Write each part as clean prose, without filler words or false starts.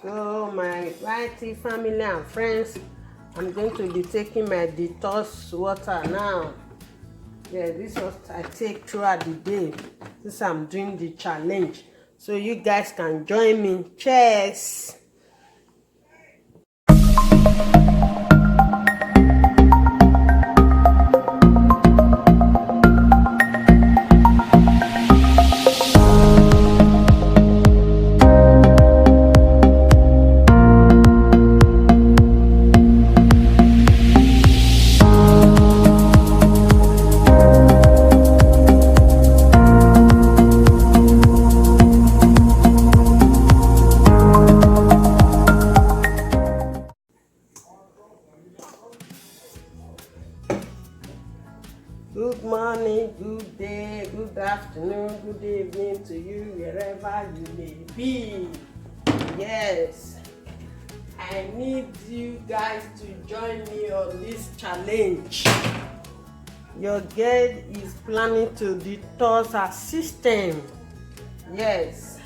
So my YT family and friends, I'm going to be taking my detox water now. Yeah, this is what I take throughout the day since I'm doing the challenge. So you guys can join me. Cheers! Good morning, good day, good afternoon, good evening to you, wherever you may be. Yes, I need you guys to join me on this challenge. Your girl is planning to detox her system. Yes,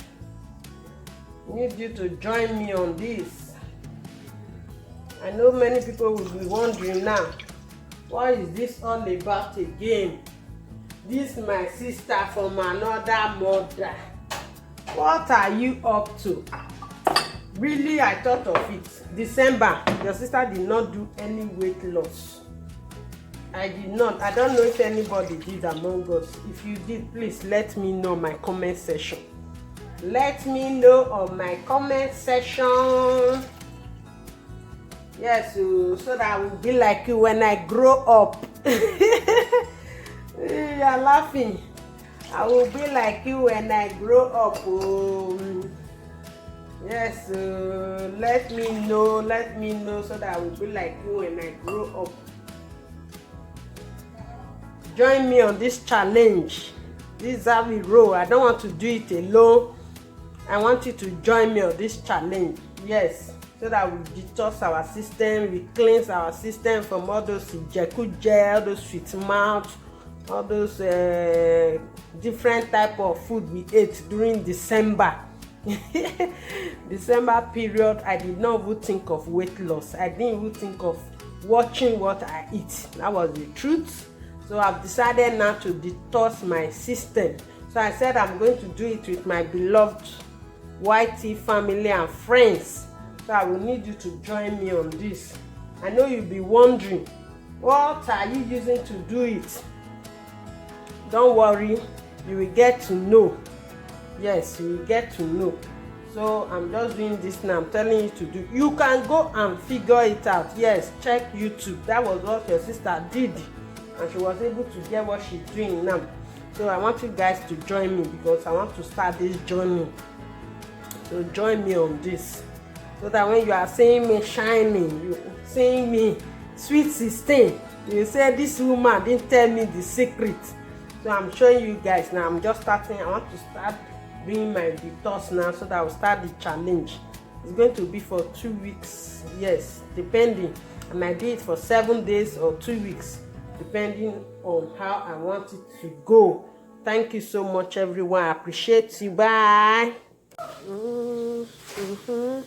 I need you to join me on this. I know many people will be wondering now, what is this all about again? This my sister from another mother. What are you up to? Really, I thought of it. December, your sister did not do any weight loss. I did not. I don't know if anybody did among us. If you did, please let me know in my comment section. Let me know on my comment section. Yes, so that I will be like you when I grow up. You are laughing. I will be like you when I grow up. Yes, let me know so that I will be like you when I grow up. Join me on this challenge. This is how we roll. I don't want to do it alone. I want you to join me on this challenge. Yes, so that we detox our system, we cleanse our system from all those gel, all those sweet mouth, all those different type of food we ate during December. December period, I did not even think of weight loss. I didn't even think of watching what I eat. That was the truth. So I've decided now to detox my system. So I said I'm going to do it with my beloved YT family and friends. So I will need you to join me on this. I know you'll be wondering, what are you using to do it? Don't worry, you will get to know. Yes, you will get to know. So I'm just doing this now. I'm telling you to do. You can go and figure it out. Yes, check YouTube. That was what your sister did, and she was able to get what she's doing now. So I want you guys to join me because I want to start this journey. So join me on this, so that when you are seeing me shining, you seeing me sweet 16, you say this woman didn't tell me the secret. So I'm showing you guys now. I'm just starting. I want to start doing my detox now, so that I'll start the challenge. It's going to be for 2 weeks. Yes, depending. I might do it for 7 days or 2 weeks, depending on how I want it to go. Thank you so much, everyone. I appreciate you. Bye. Mm-hmm.